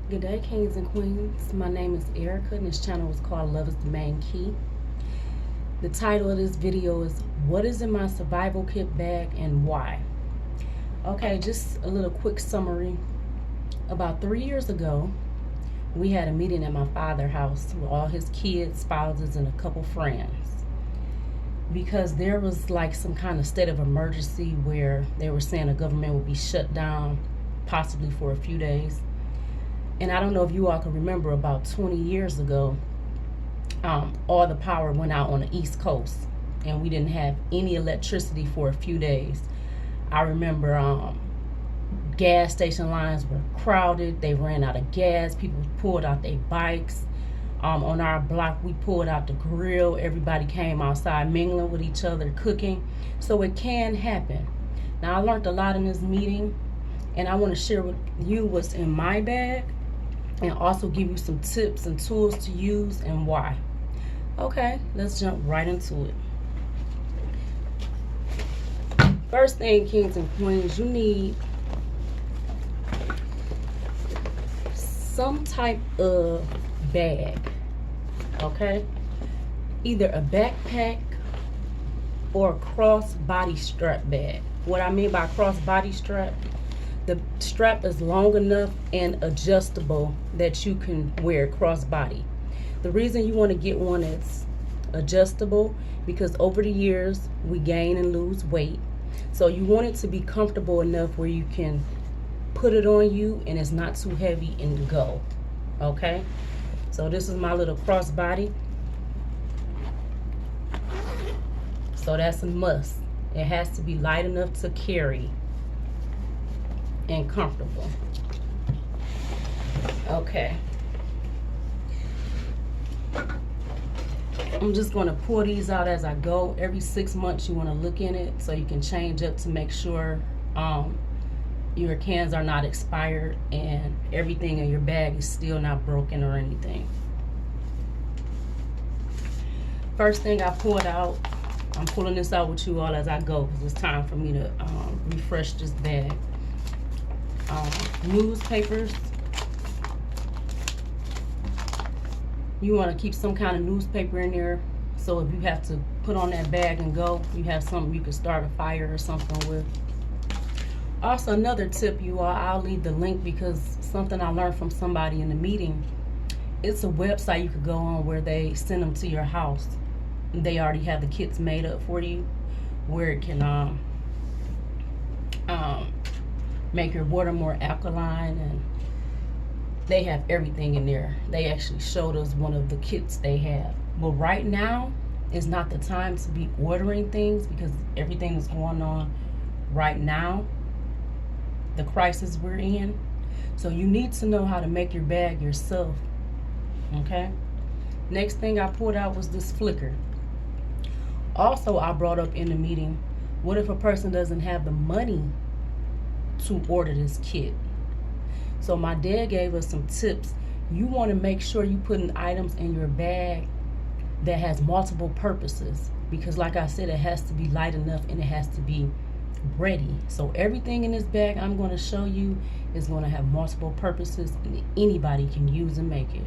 Good day, kings and queens. My name is Erica, and this channel is called Love is the Main Key. The title of this video is What is in my survival kit bag and why? Okay, just a little quick summary. About 3 years ago, we had a meeting at my father's house with all his kids, spouses, and a couple friends. Because there was like some kind of state of emergency where they were saying the government would be shut down, possibly for a few days. And I don't know if you all can remember, about 20 years ago, all the power went out on the East Coast, and we didn't have any electricity for a few days. I remember gas station lines were crowded. They ran out of gas. People pulled out their bikes. On our block, we pulled out the grill. Everybody came outside mingling with each other, cooking. So it can happen. Now, I learned a lot in this meeting, and I want to share with you what's in my bag, and also give you some tips and tools to use and why. Okay, let's jump right into it. First thing, kings and queens, you need some type of bag, okay? Either a backpack or a cross body strap bag. What I mean by cross body strap, the strap is long enough and adjustable that you can wear crossbody. The reason you want to get one that's adjustable, because over the years we gain and lose weight. So you want it to be comfortable enough where you can put it on you and it's not too heavy and go. Okay? So this is my little crossbody. So that's a must. It has to be light enough to carry and comfortable. Okay. I'm just going to pour these out as I go. Every 6 months you want to look in it so you can change up to make sure your cans are not expired and everything in your bag is still not broken or anything. First thing I poured out, I'm pulling this out with you all as I go because it's time for me to refresh this bag. Newspapers. You want to keep some kind of newspaper in there, so if you have to put on that bag and go, you have something you can start a fire or something with. Also, another tip, you all, I'll leave the link because something I learned from somebody in the meeting. It's a website you could go on where they send them to your house. They already have the kits made up for you, where it can make your water more alkaline, and they have everything in there. They actually showed us one of the kits they have. But right now is not the time to be ordering things because everything is going on right now, the crisis we're in. So you need to know how to make your bag yourself. Okay? Next thing I pulled out was this flicker. Also, I brought up in the meeting, what if a person doesn't have the money to order this kit? So my dad gave us some tips. You want to make sure you putting items in your bag that has multiple purposes, because like I said, it has to be light enough and it has to be ready. So everything in this bag I'm going to show you is going to have multiple purposes and anybody can use and make it.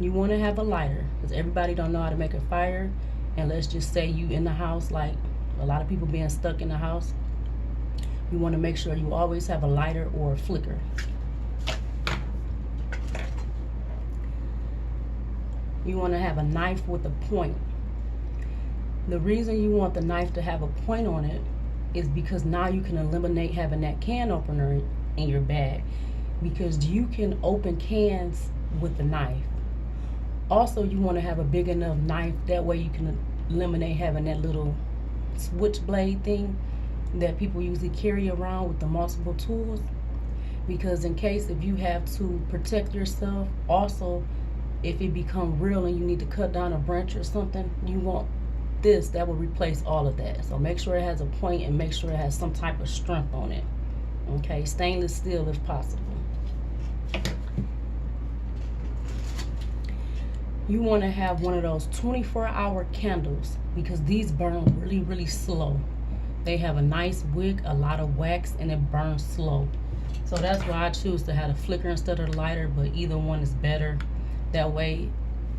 You want to have a lighter because everybody don't know how to make a fire, and let's just say you in the house, like a lot of people being stuck in the house. You want to make sure you always have a lighter or a flicker. You want to have a knife with a point. The reason you want the knife to have a point on it is because now you can eliminate having that can opener in your bag, because you can open cans with the knife. Also, you want to have a big enough knife, that way you can eliminate having that little switchblade thing that people usually carry around with the multiple tools, because in case if you have to protect yourself, also if it become real and you need to cut down a branch or something, you want this that will replace all of that. So make sure it has a point and make sure it has some type of strength on it. Okay, stainless steel if possible. You want to have one of those 24-hour candles, because these burn really, really slow. They have a nice wick, a lot of wax, and it burns slow. So So that's why I choose to have a flicker instead of the lighter, but either one is better. That way,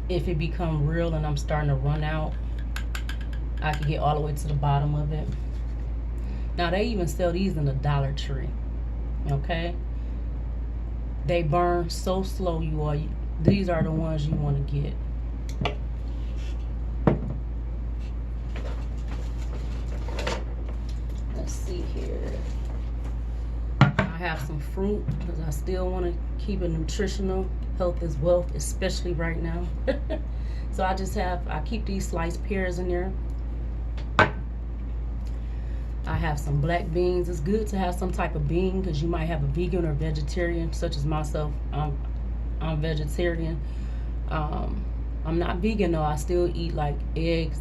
if it become real and I'm starting to run out, I can get all the way to the bottom of it. Now they even sell these in the Dollar Tree. Okay? They burn so slow, these are the ones you want to get. Let's see here. I have some fruit because I still want to keep it nutritional. Health is wealth, especially right now. So I keep these sliced pears in there. I have some black beans. It's good to have some type of bean because you might have a vegan or vegetarian, such as myself. I'm vegetarian. I'm not vegan though. I still eat like eggs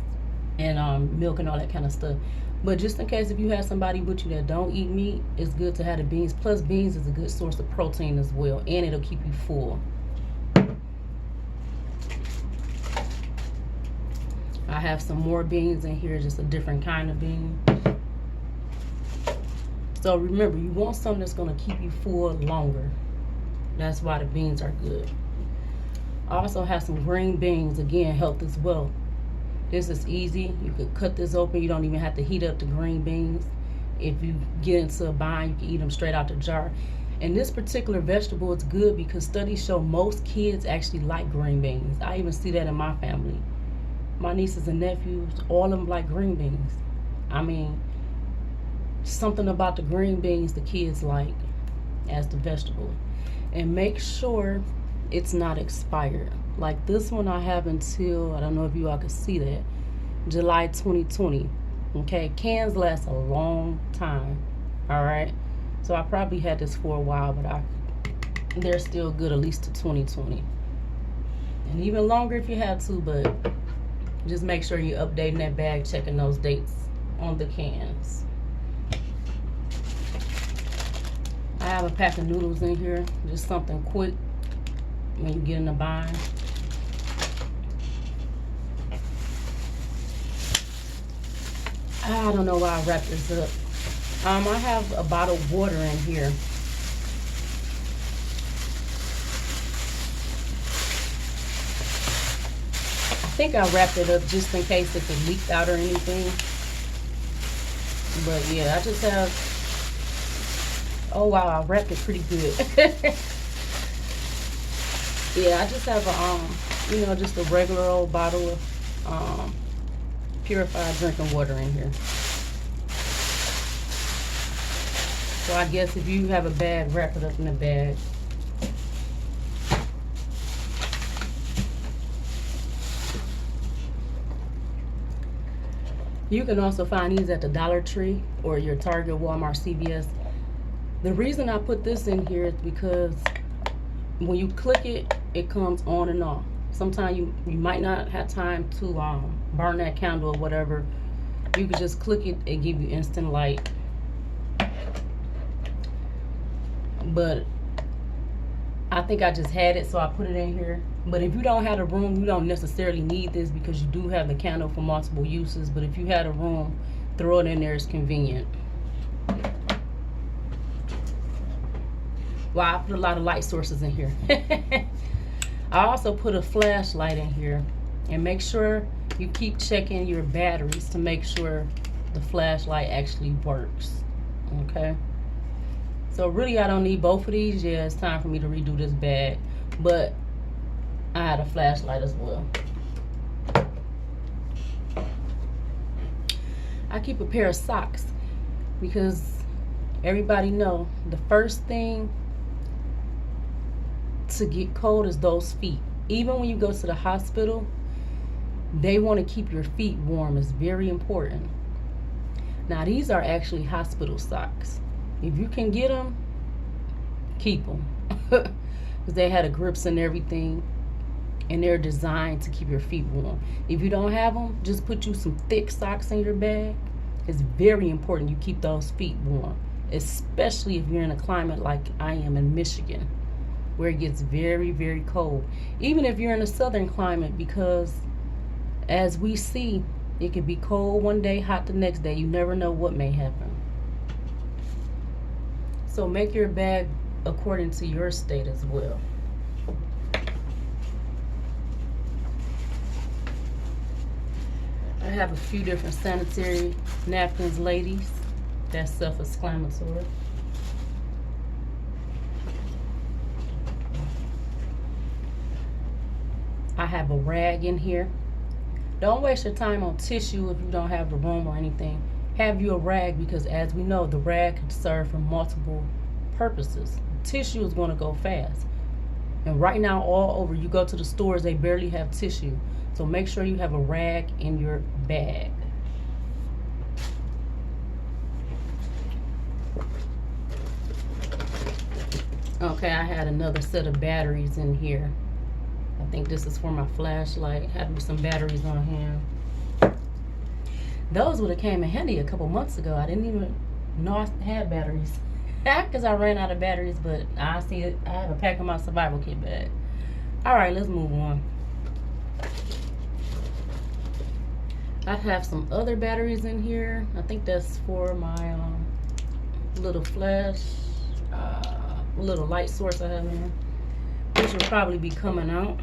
and milk and all that kind of stuff. But just in case if you have somebody with you that don't eat meat, it's good to have the beans. Plus beans is a good source of protein as well, and it'll keep you full. I have some more beans in here, just a different kind of bean. So remember, you want something that's going to keep you full longer. That's why the beans are good. I also have some green beans. Again, health as well. This is easy. You could cut this open. You don't even have to heat up the green beans. If you get into a bind, you can eat them straight out the jar. And this particular vegetable is good because studies show most kids actually like green beans. I even see that in my family. My nieces and nephews, all of them like green beans. I mean, something about the green beans the kids like as the vegetable. And make sure it's not expired. Like this one I have until, I don't know if you all can see that, July 2020. Okay, cans last a long time. All right, so I probably had this for a while, but they're still good at least to 2020, and even longer if you have to. But just make sure you're updating that bag, checking those dates on the cans. I have a pack of noodles in here, just something quick when you get in a bind. I don't know why I wrapped this up. I have a bottle of water in here. I think I wrapped it up just in case if it leaked out or anything. But yeah, I just have, oh wow, I wrapped it pretty good. Yeah, I just have a, just a regular old bottle of purified drinking water in here. So I guess if you have a bag, wrap it up in a bag. You can also find these at the Dollar Tree or your Target, Walmart, CVS. The reason I put this in here is because when you click it, it comes on and off. Sometimes you might not have time to burn that candle or whatever. You can just click it and give you instant light. But I think I just had it, so I put it in here. But if you don't have a room, you don't necessarily need this because you do have the candle for multiple uses. But if you had a room, throw it in there, it's convenient. Well, I put a lot of light sources in here. I also put a flashlight in here, and make sure you keep checking your batteries to make sure the flashlight actually works. Okay, so really I don't need both of these. Yeah, it's time for me to redo this bag, but I had a flashlight as well. I keep a pair of socks because everybody know the first thing to get cold is those feet. Even when you go to the hospital, they want to keep your feet warm. It's very important. Now these are actually hospital socks. If you can get them, keep them. Because they had the grips and everything, and they're designed to keep your feet warm. If you don't have them, just put you some thick socks in your bag. It's very important you keep those feet warm, especially if you're in a climate like I am in Michigan, where it gets very, very cold. Even if you're in a southern climate, because as we see, it can be cold one day, hot the next day. You never know what may happen. So make your bag according to your state as well. I have a few different sanitary napkins, ladies. That's self-exclamatory. I have a rag in here. Don't waste your time on tissue if you don't have the room or anything. Have you a rag, because as we know, the rag can serve for multiple purposes. Tissue is going to go fast. And right now, all over, you go to the stores, they barely have tissue. So make sure you have a rag in your bag. Okay, I had another set of batteries in here. I think this is for my flashlight. Have some batteries on hand. Those would have came in handy a couple months ago. I didn't even know I had batteries because I ran out of batteries, but I see it. I have a pack in my survival kit bag. All right, let's move on. I have some other batteries in here. I think that's for my little flash, little light source I have in here, which will probably be coming out.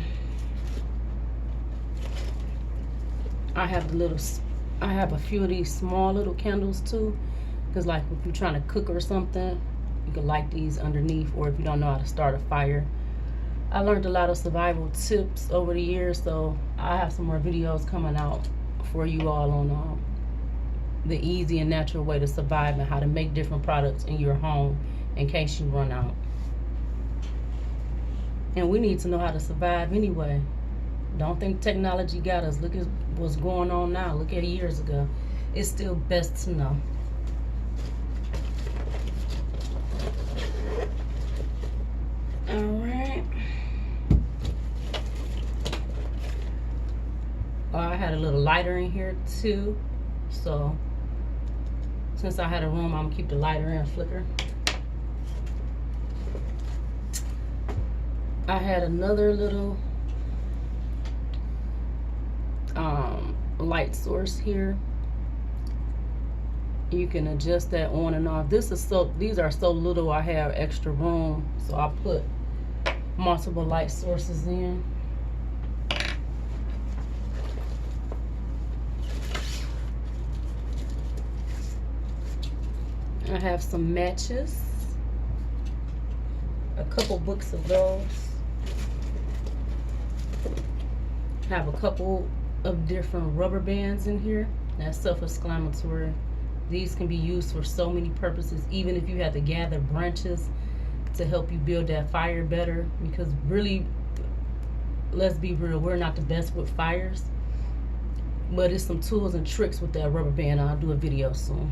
I have a few of these small little candles too, because like if you're trying to cook or something, you can light these underneath, or if you don't know how to start a fire. I learned a lot of survival tips over the years, so I have some more videos coming out for you all on the easy and natural way to survive and how to make different products in your home in case you run out. And we need to know how to survive anyway. Don't think technology got us. Look at what's going on now. Look at years ago. It's still best to know. All right. Oh, I had a little lighter in here too. So since I had a room, I'm gonna keep the lighter in flicker. I had another little light source here. You can adjust that on and off. These are so little, I have extra room, so I put multiple light sources in. I have some matches, a couple books of those. I have a couple of different rubber bands in here. That's self-exclamatory. These can be used for so many purposes, even if you have to gather branches to help you build that fire better, because really, let's be real, we're not the best with fires, but it's some tools and tricks with that rubber band. I'll do a video soon.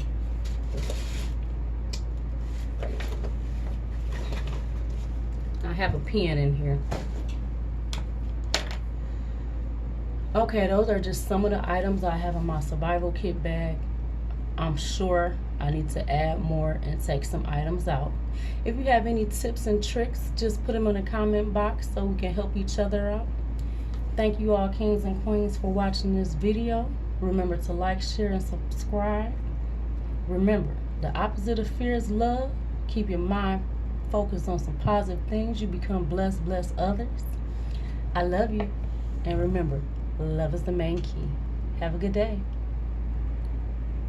I have a pen in here. Okay, those are just some of the items I have in my survival kit bag. I'm sure I need to add more and take some items out. If you have any tips and tricks, just put them in the comment box so we can help each other out. Thank you all, kings and queens, for watching this video. Remember to like, share, and subscribe. Remember, the opposite of fear is love. Keep your mind focused on some positive things. You become blessed, bless others. I love you. And remember, love is the main key. Have a good day.